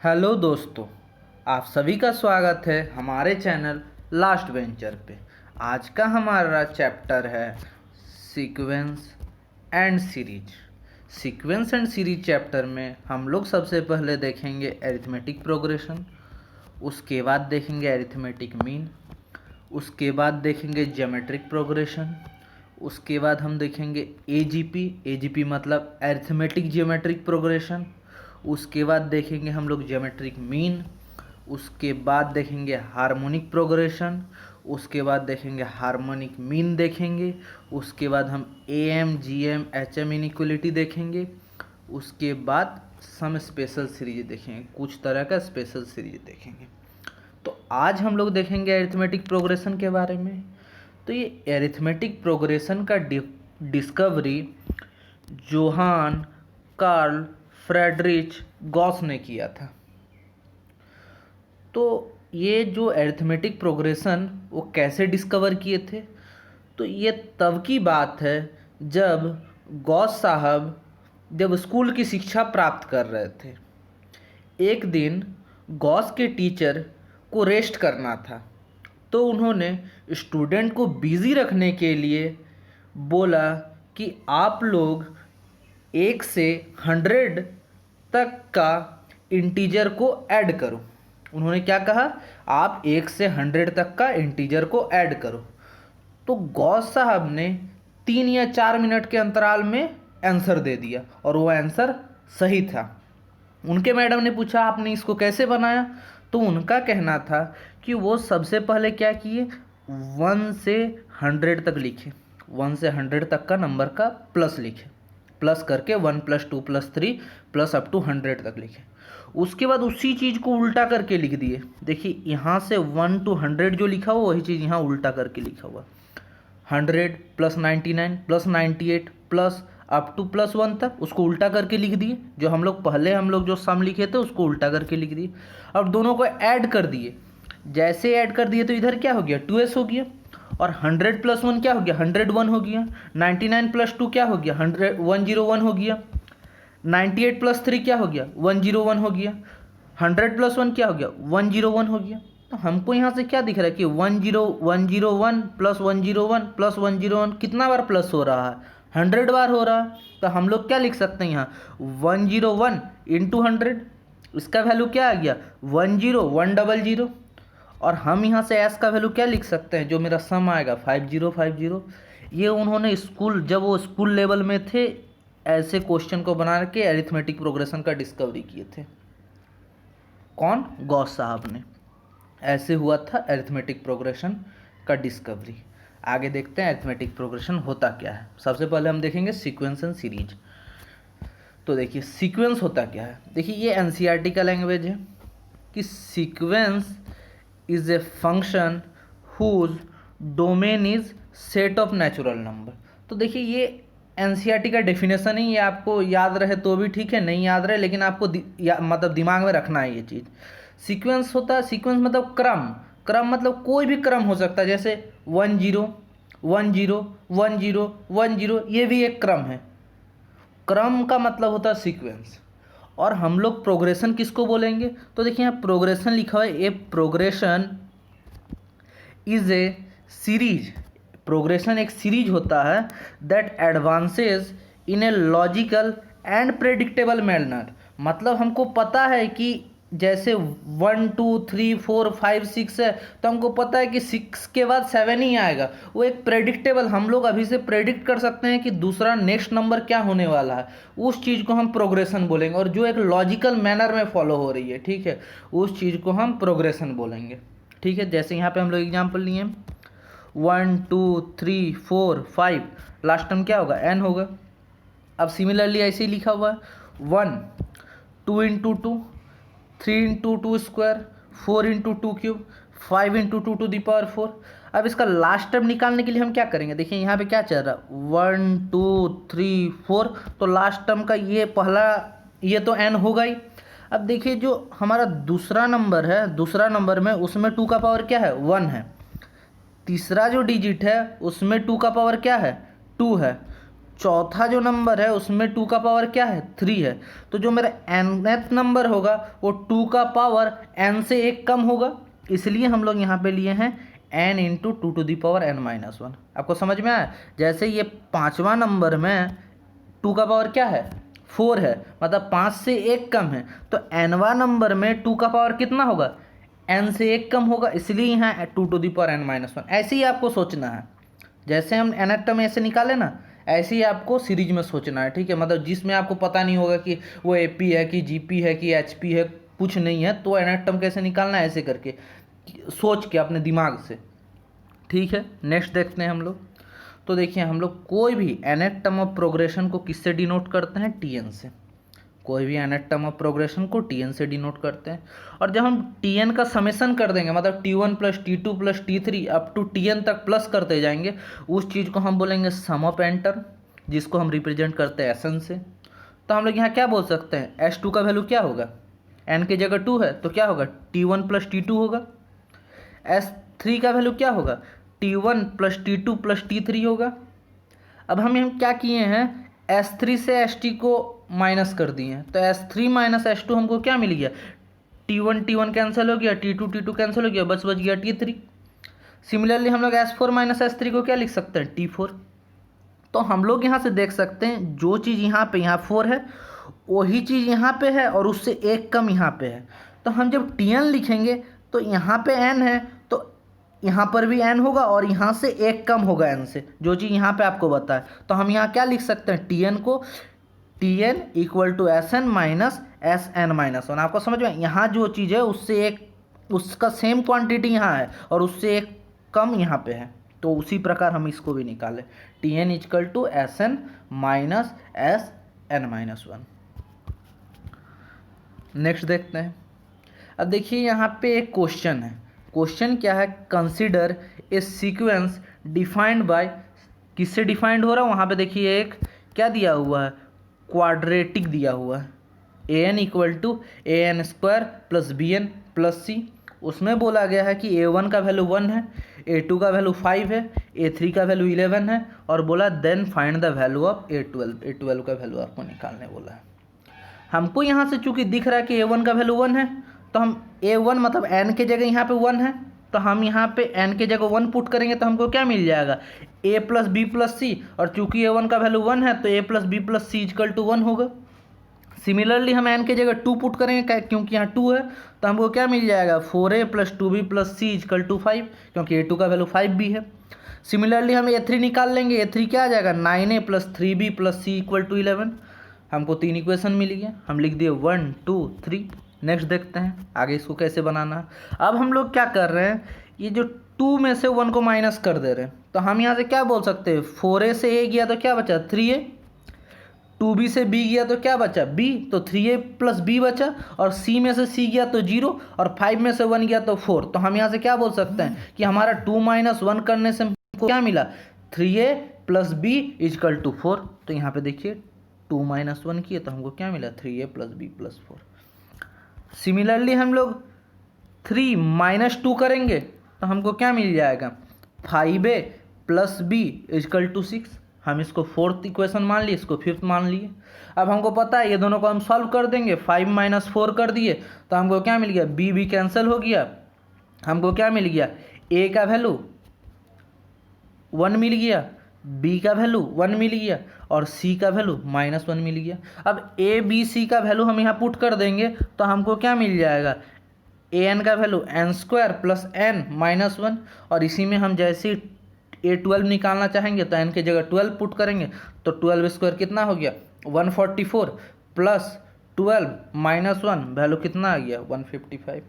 Hello दोस्तों, आप सभी का स्वागत है हमारे चैनल लास्ट वेंचर पे। आज का हमारा चैप्टर है sequence and series. Sequence and series chapter में हम लोग सबसे पहले देखेंगे अरिथमेटिक प्रोग्रेशन, उसके बाद देखेंगे अरिथमेटिक मीन, उसके बाद देखेंगे ज्योमेट्रिक प्रोग्रेशन, उसके बाद हम देखेंगे एजीपी मतलब अरिथमेटिक ज्योमेट्रिक प्रोग्रेशन, उसके बाद देखेंगे हम लोग ज्योमेट्रिक मीन, उसके बाद देखेंगे हार्मोनिक प्रोग्रेशन, उसके बाद देखेंगे हार्मोनिक मीन देखेंगे, उसके बाद हम M G M H M inequality देखेंगे, उसके बाद सम स्पेशल सीरीज देखेंगे, कुछ तरह का स्पेशल सीरीज देखेंगे। तो आज हम लोग देखेंगे अरिथमेटिक प्रोग्रेशन के बारे में। तो ये अरिथमेटिक प्रोग्रेशन का discovery Johann Carl Friedrich Gauss ने किया था। तो ये जो अरिथमेटिक प्रोग्रेशन वो कैसे डिस्कवर किए थे, तो ये तब की बात है जब गॉस साहब जब स्कूल की शिक्षा प्राप्त कर रहे थे। एक दिन गॉस के टीचर को रेस्ट करना था, तो उन्होंने स्टूडेंट को बिज़ी रखने के लिए बोला कि आप लोग 1 से 100 तक का इंटीजर को ऐड करो। उन्होंने क्या कहा, आप 1 से 100 तक का इंटीजर को ऐड करो। तो गॉस साहब ने 3 या 4 मिनट के अंतराल में आंसर दे दिया और वो आंसर सही था। उनके मैडम ने पूछा आपने इसको कैसे बनाया, तो उनका कहना था कि वो सबसे पहले क्या किए, 1 से 100 तक लिखे, 1 से 100 तक का नंबर का प्लस लिखे, प्लस करके 1 + 2 + 3 प्लस अप टू 100 तक लिखे। उसके बाद उसी चीज़ को उल्टा करके लिख दिए। देखिए यहाँ से 1 to 100 जो लिखा हुआ वही चीज़ यहाँ उल्टा करके लिखा हुआ, 100 + 99 + 98 प्लस अप टू +1 तक उसको उल्टा करके लिख दिए। जो हम लोग जो सम लिखे थे उसको उल्टा करके लिख दिए। अब दोनों को ऐड कर दिए। जैसे ऐड कर दिए तो इधर क्या हो गया, 2s हो गया, और 100 + 1 क्या हो गया, 101 हो गया। 99 + 2 क्या हो गया, 101 हो गया। 98 + 3 क्या हो गया, 101 हो गया। 100 + 1 क्या हो गया, 101 हो गया। तो हमको यहाँ से क्या दिख रहा है कि 101 + 101 + 101 कितना बार प्लस हो रहा है, 100 बार हो रहा है। तो हम लोग क्या लिख सकते हैं यहाँ, 101 × 100, इसका वैल्यू क्या आ गया, 10100। और हम यहाँ से एस का वैल्यू क्या लिख सकते हैं, जो मेरा सम आएगा 5050। ये उन्होंने जब वो स्कूल लेवल में थे ऐसे क्वेश्चन को बना के अरिथमेटिक प्रोग्रेशन का डिस्कवरी किए थे। कौन, गॉस साहब ने। ऐसे हुआ था अरिथमेटिक प्रोग्रेशन का डिस्कवरी। आगे देखते हैं अरिथमेटिक प्रोग्रेशन होता क्या है। सबसे पहले हम देखेंगे सीक्वेंस एंड सीरीज। तो देखिए सीक्वेंस होता क्या है। देखिए ये एनसीईआरटी का लैंग्वेज है कि sequence is a function whose domain is set of natural number. तो देखिए ये एनसीईआरटी का डेफिनेशन ही, ये आपको याद रहे तो भी ठीक है, नहीं याद रहे लेकिन आपको मतलब दिमाग में रखना है ये चीज़। सीक्वेंस होता है, सीक्वेंस मतलब क्रम, क्रम मतलब कोई भी क्रम हो सकता है, जैसे 1 0 1 0 1 0 1 0, ये भी एक क्रम है। क्रम का मतलब होता है सीक्वेंस। और हम लोग प्रोग्रेशन किसको बोलेंगे, तो देखिए यहाँ प्रोग्रेशन लिखा है, a progression is a series. Progression एक सीरीज होता है that advances in a logical and predictable manner. मतलब हमको पता है कि जैसे 1 2 3 4 5 6 है, तो हमको पता है कि 6 के बाद 7 ही आएगा। वो एक प्रेडिक्टेबल, हम लोग अभी से प्रेडिक्ट कर सकते हैं कि दूसरा नेक्स्ट नंबर क्या होने वाला है, उस चीज़ को हम प्रोग्रेशन बोलेंगे। और जो एक लॉजिकल मैनर में फॉलो हो रही है, ठीक है, उस चीज़ को हम प्रोग्रेशन बोलेंगे। ठीक है, जैसे यहाँ पे हम लोग एग्जाम्पल लिए 1 2 3 4 5, लास्ट टर्म क्या होगा, एन होगा। अब सिमिलरली ऐसे ही लिखा हुआ है 1 2 × 2 3 × 2 square 4 × 2 cube 5 × 2 to the power 4। अब इसका लास्ट टर्म निकालने के लिए हम क्या करेंगे, देखिए यहाँ पे क्या चल रहा है 1 2 3 4, तो लास्ट टर्म का ये पहला, ये तो एन होगा ही। अब देखिए जो हमारा दूसरा नंबर है, दूसरा नंबर में उसमें 2 का पावर क्या है, 1 है। तीसरा जो डिजिट है उसमें 2 का पावर क्या है, 2 है। चौथा जो नंबर है उसमें 2 का पावर क्या है 3 है, तो जो मेरा nth नंबर होगा वो 2 का पावर n से एक कम होगा, इसलिए हम लोग यहाँ पे लिए हैं n into 2 to the power n minus 1। आपको समझ में आया? जैसे ये 5वां नंबर में 2 का पावर क्या है 4 है, मतलब 5 से एक कम है, तो nवां नंबर में 2 का पावर कितना होगा n से एक कम होगा, इसलिए यहाँ 2 to the power n minus 1। ऐसे ही आपको सोचना है, जैसे हम nth टर्म ऐसे निकाले ना, ऐसे ही आपको सीरीज में सोचना है, ठीक है। मतलब जिसमें आपको पता नहीं होगा कि वो AP है कि GP है कि HP है, कुछ नहीं है, तो nth टर्म कैसे निकालना है, ऐसे करके सोच के अपने दिमाग से, ठीक है। नेक्स्ट देखते हैं हम लोग। तो देखिए हम लोग कोई भी nth टर्म ऑफ प्रोग्रेशन को किससे डिनोट करते हैं Tn से, कोई भी nth टर्म ऑफ प्रोग्रेशन को Tn से डिनोट करते हैं। और जब हम Tn का समेसन कर देंगे, मतलब T1 plus T2 plus T3 up to Tn तक प्लस करते जाएंगे, उस चीज़ को हम बोलेंगे सम ऑफ n टर्म, जिसको हम रिप्रेजेंट करते हैं Sn से। तो हम लोग यहाँ क्या बोल सकते हैं, S2 का वैल्यू क्या होगा, n की जगह 2 है तो क्या होगा T1 प्लस T2 होगा। S3 का वैल्यू क्या होगा T1 plus T2 plus T3 होगा। अब हम क्या किए हैं, S3 से ST को माइनस कर दिए हैं, तो S3 माइनस S2 हमको क्या मिल गया, T1 कैंसिल हो गया, T2 कैंसिल हो गया, बच गया T3। सिमिलरली हम लोग S4 माइनस S3 को क्या लिख सकते हैं T4। तो हम लोग यहाँ से देख सकते हैं जो चीज़ यहाँ पे यहाँ 4 है वही चीज़ यहाँ पे है और उससे एक कम यहाँ पे है। तो हम जब Tn लिखेंगे तो यहाँ पे n है तो यहाँ पर भी n होगा और यहाँ से एक कम होगा n से, जो चीज़ यहाँ पे आपको बताया। तो हम यहाँ क्या लिख सकते हैं, Tn को Tn equal to Sn minus Sn minus 1। आपको समझ में, यहाँ जो चीज़ है उससे एक, उसका सेम क्वांटिटी यहाँ है और उससे एक कम यहाँ पे है, तो उसी प्रकार हम इसको भी निकालें, Tn equal to Sn minus Sn minus 1। Next देखते हैं। अब देखिए यहाँ पे एक क्वेश्चन है, क्वेश्चन क्या है, consider a sequence defined by, किससे डिफाइंड हो रहा है, वहाँ पे देखिए एक क्या दिया हुआ है, क्वाड्रेटिक दिया हुआ है, an equal to an square plus bn plus c। उसमें बोला गया है कि a1 का वैल्यू 1 है, a2 का वैल्यू 5 है, a3 का वैल्यू 11 है, और बोला then find the value of a12 का वैल्यू आपको निकालने बोला है। हमको यहाँ से चूंकि दिख रहा है कि a1 का वैल्यू 1 है, तो हम a1 मतलब n के जगह यहाँ पे 1 है, तो हम यहाँ पे n के जगह 1 पुट करेंगे तो हमको क्या मिल जाएगा a plus B plus C, और चूंकि a1 का वैल्यू 1 है तो a plus B plus C equal to 1 होगा। सिमिलरली हम n के जगह 2 पुट करेंगे क्योंकि यहाँ 2 है, तो हमको क्या मिल जाएगा 4a plus 2b plus C equal to 5, क्योंकि a2 का वैल्यू 5 भी है। सिमिलरली हम a3 निकाल लेंगे, a3 क्या आ जाएगा 9a plus 3b plus C equal to 11। हमको 3 इक्वेशन मिल गया, हम लिख दिए 1 2 3। नेक्स्ट देखते हैं आगे इसको कैसे बनाना है। अब हम लोग क्या कर रहे हैं, ये जो 2 में से 1 को माइनस कर दे रहे हैं, तो हम यहाँ से क्या बोल सकते हैं, 4a से a गया तो क्या बचा 3a, 2b से b गया तो क्या बचा b, तो 3a प्लस b बचा, और c में से c गया तो 0, और 5 में से 1 गया तो 4। तो हम यहाँ से क्या बोल सकते हैं कि हमारा 2 माइनस 1 करने से हमको क्या मिला 3a plus b equal to 4। तो यहाँ पे देखिए 2 माइनस 1 किए तो हमको क्या मिला 3a plus b plus 4। Similarly हम लोग 3 माइनस 2 करेंगे तो हमको क्या मिल जाएगा 5a plus b equal to 6। हम इसको 4th इक्वेशन मान लिए, इसको 5th मान लिए। अब हमको पता है ये दोनों को हम सॉल्व कर देंगे, 5 माइनस 4 कर दिए तो हमको क्या मिल गया b भी कैंसिल हो गया, हमको क्या मिल गया a का वैल्यू 1 मिल गया, b का वैल्यू 1 मिल गया, और c का वैल्यू -1 मिल गया। अब a b c का वैल्यू हम यहाँ पुट कर देंगे तो हमको क्या मिल जाएगा an का value n square plus n minus 1, और इसी में हम जैसे a12 निकालना चाहेंगे तो n की जगह 12 पुट करेंगे, तो 12 स्क्वायर कितना हो गया 144 प्लस 12 माइनस 1 वैल्यू कितना आ गया 155।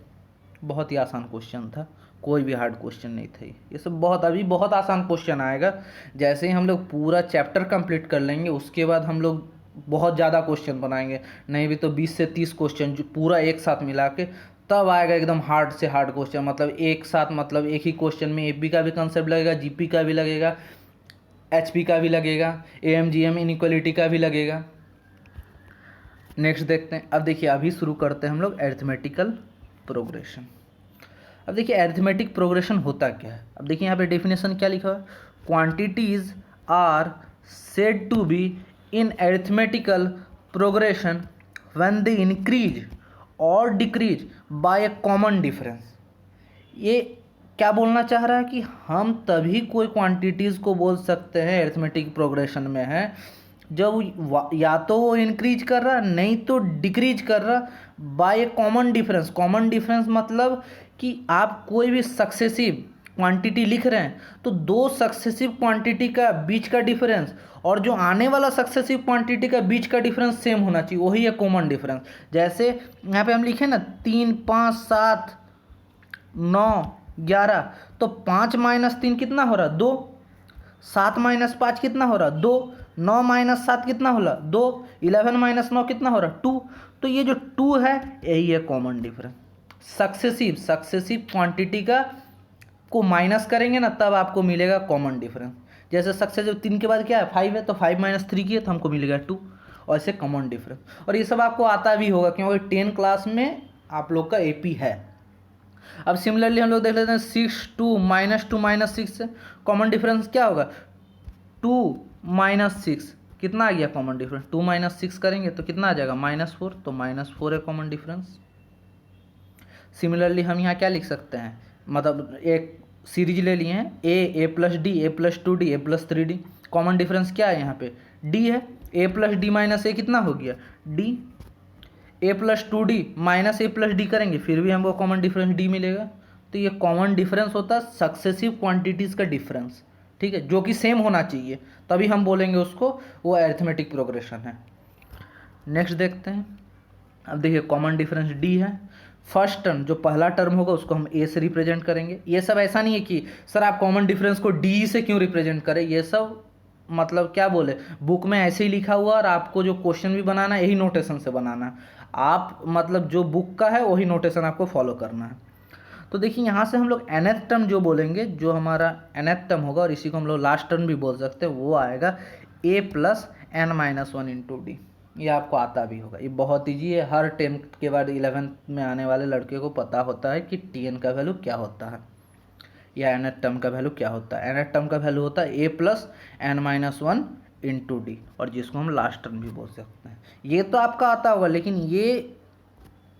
बहुत ही आसान क्वेश्चन था, कोई भी हार्ड क्वेश्चन नहीं था ये सब। अभी बहुत आसान क्वेश्चन आएगा, जैसे ही हम लोग पूरा चैप्टर कंप्लीट कर लेंगे उसके बाद हम लोग बहुत ज़्यादा क्वेश्चन बनाएंगे, नहीं भी तो 20 से 30 क्वेश्चन जो पूरा एक साथ मिला के, तब आएगा एकदम हार्ड से हार्ड क्वेश्चन। मतलब एक साथ, मतलब एक ही क्वेश्चन में एपी का भी कंसेप्ट लगेगा, जीपी का भी लगेगा, एचपी का भी लगेगा, एएमजीएम इनइक्वालिटी का भी लगेगा। नेक्स्ट देखते हैं। अब देखिए अभी शुरू करते हैं हम लोग अरिथमेटिकल प्रोग्रेशन। अब देखिए अरिथमेटिक प्रोग्रेशन होता क्या है। अब देखिए यहाँ पे डेफिनेशन क्या लिखा है, quantities are said to be in arithmetical progression when they increase or decrease by a common difference। ये क्या बोलना चाह रहा है कि हम तभी कोई क्वांटिटीज़ को बोल सकते हैं अरिथमेटिक प्रोग्रेशन में है जब या तो वो इंक्रीज कर रहा नहीं तो डिक्रीज कर रहा बाय ए कॉमन डिफरेंस। कॉमन डिफरेंस मतलब कि आप कोई भी सक्सेसिव क्वांटिटी लिख रहे हैं तो दो सक्सेसिव क्वांटिटी का बीच का डिफरेंस और जो आने वाला सक्सेसिव क्वांटिटी का बीच का डिफरेंस सेम होना चाहिए, वही है कॉमन डिफरेंस। जैसे यहाँ पे हम लिखे ना 3, 5, 7, 9, 11, तो 5 माइनस 3 कितना हो रहा 2, 7 माइनस 5 कितना हो रहा 2, 9 माइनस 7 कितना हो रहा 2, 11 माइनस 9 कितना हो रहा 2। तो ये जो 2 है यही है कॉमन डिफरेंस। सक्सेसिव क्वांटिटी का को माइनस करेंगे ना तब आपको मिलेगा कॉमन डिफरेंस। जैसे सक्सेसिव 3 के बाद क्या है 5 है, तो 5 माइनस 3 किए तो हमको मिलेगा 2, और ऐसे कॉमन डिफरेंस। और ये सब आपको आता भी होगा क्योंकि 10 क्लास में आप लोग का एपी है। अब सिमिलरली हम लोग देख लेते हैं 6, 2 माइनस 6 से कॉमन डिफरेंस क्या होगा 2 माइनस 6 कितना आ गया कॉमन डिफरेंस 2 माइनस 6 करेंगे तो कितना आ जाएगा -4, तो -4 है कॉमन डिफरेंस। सिमिलरली हम यहाँ क्या लिख सकते हैं, मतलब एक सीरीज ले लिए हैं ए plus D, A plus 2d, A plus 3d। Common difference क्या है यहाँ पे d है, a प्लस डी माइनस ए कितना हो गया d, a plus 2d minus A plus D करेंगे फिर भी हमको कॉमन डिफरेंस d मिलेगा। तो ये कॉमन डिफरेंस होता है सक्सेसिव क्वांटिटीज़ का डिफरेंस, ठीक है, जो कि सेम होना चाहिए तभी हम बोलेंगे उसको वो अरिथमेटिक प्रोग्रेशन है। नेक्स्ट देखते हैं। अब देखिए कॉमन डिफरेंस d है। फर्स्ट टर्म जो पहला टर्म होगा उसको हम a से रिप्रेजेंट करेंगे। ये सब ऐसा नहीं है कि सर आप कॉमन डिफरेंस को d से क्यों रिप्रेजेंट करें, ये सब मतलब क्या बोले बुक में ऐसे ही लिखा हुआ और आपको जो क्वेश्चन भी बनाना है यही नोटेशन से बनाना है। आप मतलब जो बुक का है वही नोटेशन आपको फॉलो करना है। तो देखिए यहाँ से हम लोग nth टर्म जो बोलेंगे, जो हमारा nth टर्म होगा और इसी को हम लोग लास्ट टर्म भी बोल सकते हैं, वो आएगा a plus n-1 into D. ये आपको आता भी होगा, ये बहुत ईजी है, हर 10th के बाद 11th में आने वाले लड़के को पता होता है कि tn का वैल्यू क्या होता है या nth टर्म का वैल्यू क्या होता है। nth टर्म का वैल्यू होता है a plus n-1 into D, और जिसको हम लास्ट टर्म भी बोल सकते हैं। ये तो आपका आता होगा, लेकिन ये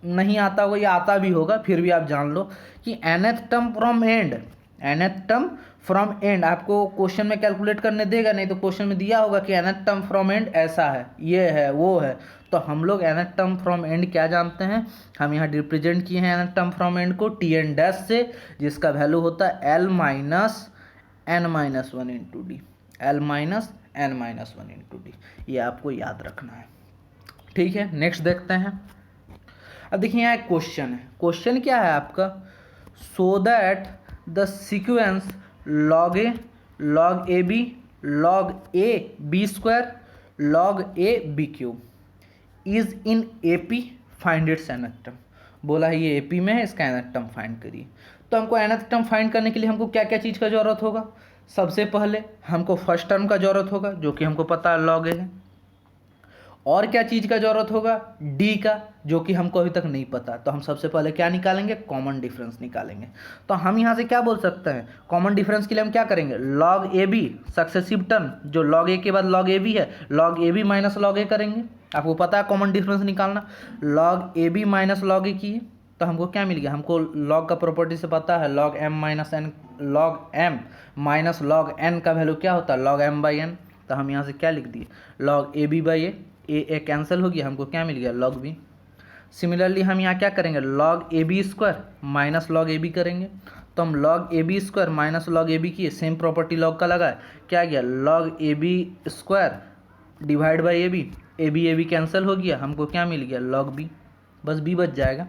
नहीं आता होगा, ये आता भी होगा, फिर भी आप जान लो कि nth term from and, nth term from and आपको क्वेश्चन में कैलकुलेट करने देगा नहीं, तो क्वेश्चन में दिया होगा कि nth टर्म फ्रॉम एंड ऐसा है, ये है, वो है। तो हम लोग nth टर्म फ्रॉम एंड क्या जानते हैं, हम यहाँ रिप्रेजेंट किए हैं nth टर्म फ्रॉम एंड को tn डैश से, जिसका वैल्यू होता है l minus n-1 into D, l minus n-1 into D. ये आपको याद रखना है, ठीक है। नेक्स्ट देखते हैं। अब देखिए यहाँ एक क्वेश्चन है। क्वेश्चन क्या है आपका, so that the sequence log a log ab log a b square log a b cube is in AP find its nth term. बोला है ये AP में है, इसका nth टर्म फाइंड करिए। तो हमको nth टर्म फाइंड करने के लिए हमको क्या क्या चीज़ का जरूरत होगा, सबसे पहले हमको फर्स्ट टर्म का जरूरत होगा जो कि हमको पता है log a है। और क्या चीज़ का जरूरत होगा, d का, जो कि हमको अभी तक नहीं पता। तो हम सबसे पहले क्या निकालेंगे, कॉमन डिफरेंस निकालेंगे। तो हम यहाँ से क्या बोल सकते हैं, कॉमन डिफरेंस के लिए हम क्या करेंगे, log AB सक्सेसिव टर्म जो log a के बाद log AB है, log AB minus log a करेंगे। आपको पता है कॉमन डिफरेंस निकालना, log AB minus log a किए तो हमको क्या मिल गया, हमको log का प्रॉपर्टी से पता है log m minus n, log m minus log n का वैल्यू क्या होता है log m बाई n। तो हम यहाँ से क्या लिख दिए, log AB by a cancel हो गया, हमको क्या मिल गया log b। सिमिलरली हम यहाँ क्या करेंगे, log AB square minus log AB करेंगे। तो हम log AB square minus log AB किए, सेम प्रॉपर्टी log का लगा है, क्या गया log AB square divide by AB cancel हो गया, हमको क्या मिल गया log b, बस b बच जाएगा।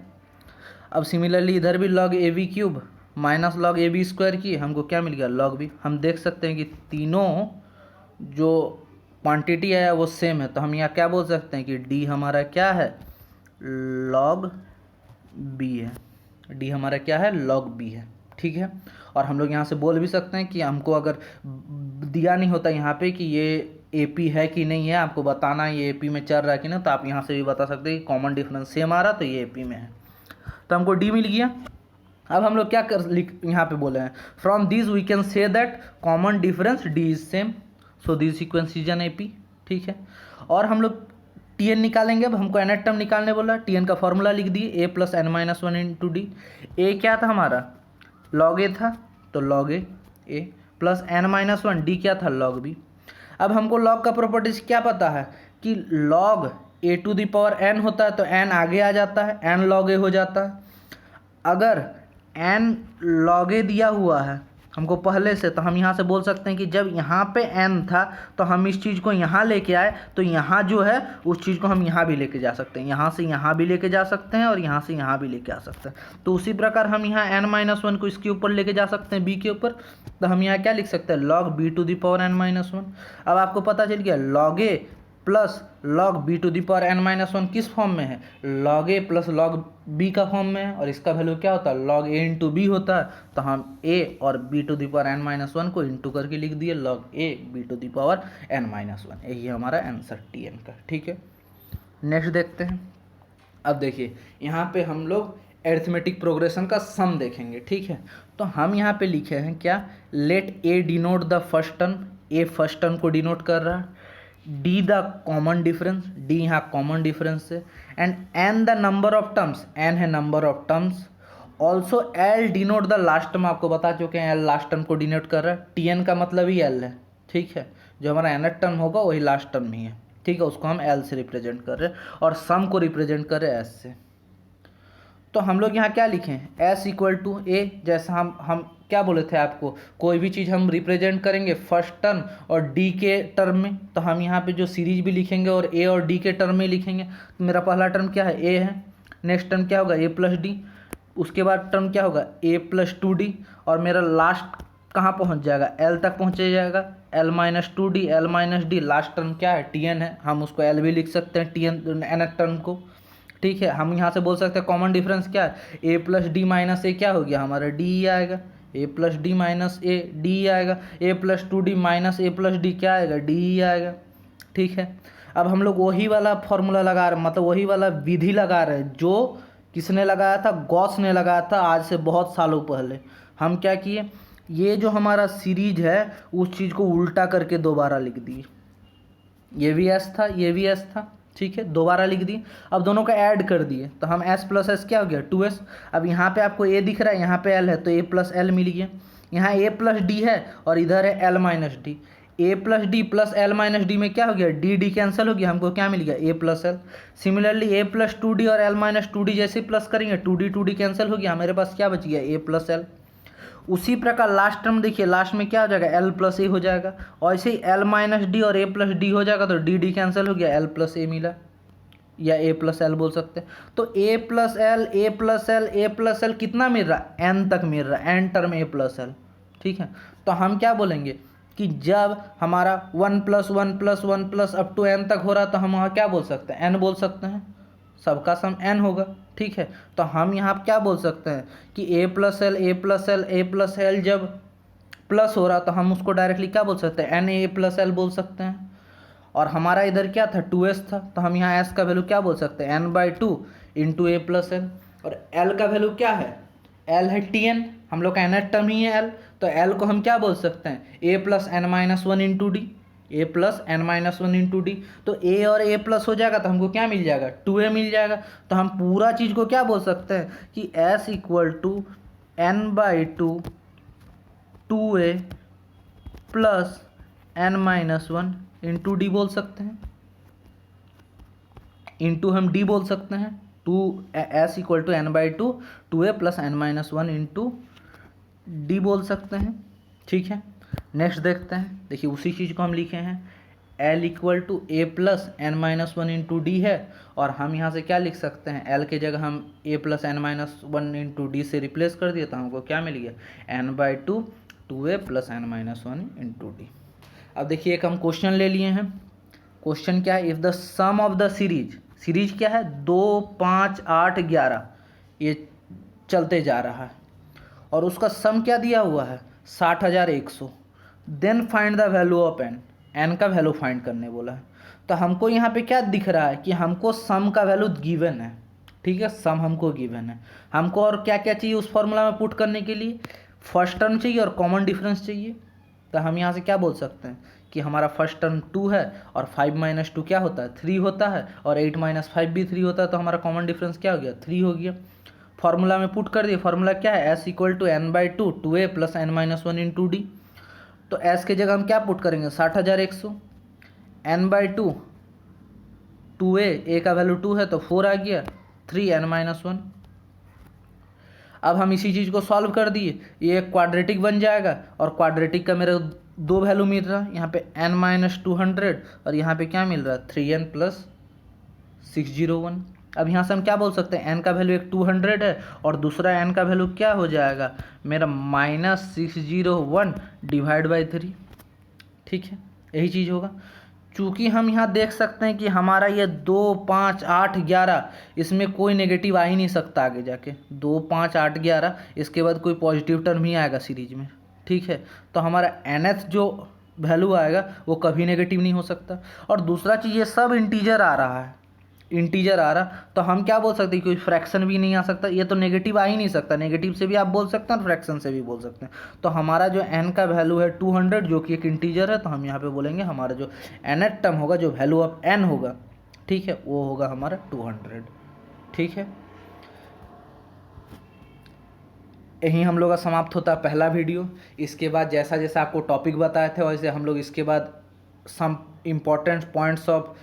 अब सिमिलरली इधर भी log AB cube minus log AB square किए, हमको क्या मिल गया log b। हम देख सकते हैं कि तीनों जो क्वांटिटी है वो सेम है, तो हम यहाँ क्या बोल सकते हैं कि d हमारा क्या है log b है, d हमारा क्या है log b है, ठीक है। और हम लोग यहाँ से बोल भी सकते हैं कि हमको अगर दिया नहीं होता यहाँ पे कि ये AP है कि नहीं है, आपको बताना है ये AP में चल रहा है कि नहीं, तो आप यहाँ से भी बता सकते हैं कि कॉमन डिफरेंस सेम आ रहा तो ये AP में है। तो हमको d मिल गया। अब हम लोग क्या कर यहाँ पे बोले हैं, from this we can say that common difference d is same. So this sequence is an AP. ठीक है, और हम लोग टी एन निकालेंगे। अब हमको nth टर्म निकालने बोला, टी एन का फॉर्मूला लिख दिए, a plus N minus one into D. A क्या था हमारा, लॉग ए था, तो लॉग ए plus N minus one, d क्या था, लॉग बी। अब हमको लॉग का प्रॉपर्टीज क्या पता है कि log A to the power N होता है तो एन आगे आ जाता है, एन लॉग ए हो जाता है। अगर एन लॉग ए दिया हुआ है हमको पहले से, तो हम यहाँ से बोल सकते हैं कि जब यहाँ पे n था तो हम इस चीज़ को यहाँ लेके आए, तो यहाँ जो है उस चीज़ को हम यहाँ भी लेके जा सकते हैं, यहाँ से यहाँ भी लेके जा सकते हैं और यहाँ से यहाँ भी लेके आ सकते हैं। तो उसी प्रकार हम यहाँ n माइनस वन को इसके ऊपर लेके जा सकते हैं, b के ऊपर। तो हम यहाँ क्या लिख सकते हैं, log b to the power n minus one. अब आपको पता चल गया log a plus log B to the power N minus one किस फॉर्म में है, लॉग ए प्लस लॉग बी का फॉर्म में है, और इसका वैल्यू क्या होता है, लॉग ए इंटू बी होता है। तो हम ए और B to the power N minus one को इंटू करके लिख दिए log A B to the power N minus one. यही हमारा आंसर टी एन का। ठीक है, नेक्स्ट देखते हैं। अब देखिए यहाँ पे हम लोग एरिथमेटिक प्रोग्रेशन का सम देखेंगे। ठीक है, तो हम यहाँ पे लिखे हैं क्या, let a denote the first term, a first term को डिनोट कर रहा है, d the common difference, d यहाँ कॉमन डिफरेंस है, and n the number of terms, n है number of terms. Also l denote the last term, आपको बता चुके हैं एल लास्ट टर्म को डिनोट कर रहा है, टी एन का मतलब ही एल है। ठीक है, जो हमारा nth टर्म होगा वही लास्ट टर्म ही है। ठीक है, उसको हम एल से रिप्रेजेंट कर रहे हैं और सम को रिप्रेजेंट कर रहे हैं एस से। तो हम लोग यहाँ क्या लिखें, एस इक्वल टू ए, जैसा हम क्या बोले थे आपको, कोई भी चीज़ हम रिप्रेजेंट करेंगे फर्स्ट टर्म और डी के टर्म में, तो हम यहाँ पे जो सीरीज भी लिखेंगे और ए और डी के टर्म में लिखेंगे। तो मेरा पहला टर्म क्या है, ए है, नेक्स्ट टर्म क्या होगा, ए प्लस डी, उसके बाद टर्म क्या होगा, ए प्लस टू डी, और मेरा लास्ट कहाँ पहुँच जाएगा, एल तक पहुँचे जाएगा, L minus two D, L minus D, last term क्या है, टी एन है, हम उसको एल भी लिख सकते हैं टी एन एन टर्म को। ठीक है, हम यहाँ से बोल सकते हैं कॉमन डिफरेंस क्या है, A plus D minus A क्या हो गया हमारा, डी ही आएगा, A plus D minus A D ही आएगा, A plus two D minus A plus D क्या आएगा, डी ही आएगा। ठीक है, अब हम लोग वही वाला फॉर्मूला लगा रहे हैं, मतलब वही वाला विधि लगा रहे हैं जो किसने लगाया था, गॉस ने लगाया था आज से बहुत सालों पहले। हम क्या किए, ये जो हमारा सीरीज है उस चीज़ को उल्टा करके दोबारा लिख दिए, ये भी एस था ये भी एस था। ठीक है, दोबारा लिख दिए, अब दोनों का ऐड कर दिए, तो हम s प्लस एस क्या हो गया, 2s। अब यहाँ पे आपको a दिख रहा है, यहाँ पे l है, तो a प्लस एल मिल गया। यहाँ a प्लस डी है और इधर है l minus D, a plus D plus L minus D में क्या हो गया, डी डी कैंसिल हो गया, हमको क्या मिल गया, a plus L. Similarly a plus two D और l माइनस टू डी जैसे प्लस करेंगे, टू डी कैंसिल हो गया, मेरे पास क्या बच गया, a प्लस एल। उसी प्रकार लास्ट टर्म देखिए, लास्ट में क्या हो जाएगा, एल प्लस ए हो जाएगा, और ऐसे ही एल माइनस डी और ए प्लस डी हो जाएगा, तो डी डी कैंसिल हो गया, एल प्लस ए मिला, या ए प्लस एल बोल सकते हैं। तो A plus L A plus L A plus L कितना मिल रहा है, एन तक मिल रहा है, N term A plus L. ठीक है, तो हम क्या बोलेंगे कि जब हमारा one plus one plus one plus up to N तक हो रहा है, तो हम वहाँ क्या बोल सकते हैं, एन बोल सकते हैं, सबका सम एन होगा। ठीक है, तो हम यहाँ क्या बोल सकते हैं कि A plus L A plus L A plus L जब प्लस हो रहा तो हम उसको डायरेक्टली क्या बोल सकते हैं, एन ए प्लस एल बोल सकते हैं। और हमारा इधर क्या था, 2s था, तो हम यहाँ s का वैल्यू क्या बोल सकते हैं, n/2 इंटू ए प्लस एल। और l का वैल्यू क्या है, l है tn, हम लोग का nth टर्म ही है l, तो l को हम क्या बोल सकते हैं, a plus N minus one into D, A plus N minus one into D. तो a और a प्लस हो जाएगा तो हमको क्या मिल जाएगा, 2a मिल जाएगा। तो हम पूरा चीज़ को क्या बोल सकते हैं कि s equal to n/2 2a plus N minus one into D बोल सकते हैं, इंटू हम डी बोल सकते हैं, S equal to n/2 2a plus N minus one into D बोल सकते हैं। ठीक है, नेक्स्ट देखते हैं। देखिए उसी चीज़ को हम लिखे हैं, L equal to A plus N minus one into D है, और हम यहाँ से क्या लिख सकते हैं, L के जगह हम a plus N minus one into D से रिप्लेस कर दिए, तो हमको क्या मिल गया, n/2 2a plus N minus one into D. अब देखिए एक हम क्वेश्चन ले लिए हैं, क्वेश्चन क्या है, if the sum of the series क्या है, 2 5 8 11 ये चलते जा रहा है, और उसका सम क्या दिया हुआ है 60,100, then find the value of N का वैल्यू फाइंड करने बोला है। तो हमको यहाँ पे क्या दिख रहा है कि हमको सम का वैल्यू गिवन है। ठीक है, सम हमको गिवन है, हमको और क्या क्या चाहिए उस फॉर्मूला में पुट करने के लिए, फर्स्ट टर्म चाहिए और कॉमन डिफरेंस चाहिए। तो हम यहाँ से क्या बोल सकते हैं कि हमारा फर्स्ट टर्म 2 है और 5 माइनस 2 क्या होता है 3 होता है, और 8 माइनस 5 भी 3 होता है, तो हमारा कॉमन डिफरेंस क्या हो गया 3 हो गया। फार्मूला में पुट कर दिए, फार्मूला क्या है S equal to n/2 2a plus n minus 1 into D. तो S के जगह हम क्या पुट करेंगे 60,100, n/2 2a, a का वैल्यू 2 है तो 4 आ गया, 3n माइनस 1। अब हम इसी चीज़ को सॉल्व कर दिए, ये एक क्वाड्रेटिक बन जाएगा, और क्वाड्रेटिक का मेरे दो वैल्यू मिल रहा है, यहाँ पे n माइनस 200 और यहाँ पे क्या मिल रहा है 3n प्लस 601। अब यहाँ से हम क्या बोल सकते हैं n का वैल्यू एक 200 है और दूसरा n का वैल्यू क्या हो जाएगा मेरा -601 डिवाइड बाई 3। ठीक है, यही चीज़ होगा। चूँकि हम यहाँ देख सकते हैं कि हमारा ये 2, 5, 8, 11 इसमें कोई नेगेटिव आ ही नहीं सकता आगे जाके, 2, 5, 8, 11 इसके बाद कोई पॉजिटिव टर्म ही आएगा सीरीज में। ठीक है, तो हमारा nth जो वैल्यू आएगा वो कभी नेगेटिव नहीं हो सकता। और दूसरा चीज़ ये सब इंटीजर आ रहा है, इंटीजर आ रहा, तो हम क्या बोल सकते हैं कोई फ्रैक्शन भी नहीं आ सकता, ये तो नेगेटिव आ ही नहीं सकता। नेगेटिव से भी आप बोल सकते हैं और फ्रैक्शन से भी बोल सकते हैं। तो हमारा जो n का वैल्यू है 200 जो कि एक इंटीजर है, तो हम यहाँ पे बोलेंगे हमारा जो nth टर्म होगा, जो वैल्यू ऑफ n होगा, ठीक है, वो होगा हमारा 200। ठीक है, यहीं हम लोग का समाप्त होता है पहला वीडियो। इसके बाद जैसा जैसा आपको टॉपिक बताए थे वैसे हम लोग इसके बाद some important points of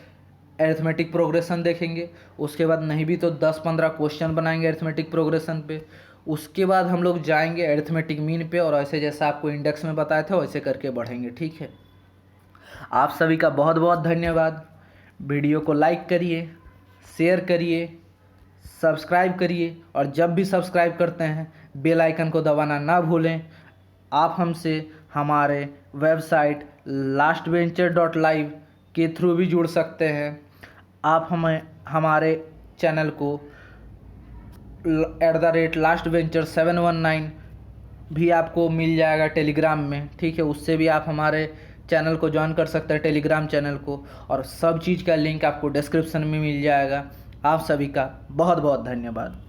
arithmetic progression देखेंगे। उसके बाद नहीं भी तो 10-15 क्वेश्चन बनाएंगे अरिथमेटिक प्रोग्रेशन पे। उसके बाद हम लोग जाएंगे अरिथमेटिक मीन पे, और ऐसे जैसा आपको इंडेक्स में बताए थे वैसे करके बढ़ेंगे। ठीक है, आप सभी का बहुत बहुत धन्यवाद। वीडियो को लाइक करिए, शेयर करिए, सब्सक्राइब करिए, और जब भी सब्सक्राइब करते हैं बेल आइकन को दबाना ना भूलें। आप हमसे हमारे वेबसाइट lastventure.live के थ्रू भी जुड़ सकते हैं। आप हमें हमारे चैनल को @lastventure719 भी आपको मिल जाएगा टेलीग्राम में। ठीक है, उससे भी आप हमारे चैनल को ज्वाइन कर सकते हैं, टेलीग्राम चैनल को, और सब चीज़ का लिंक आपको डिस्क्रिप्शन में मिल जाएगा। आप सभी का बहुत बहुत धन्यवाद।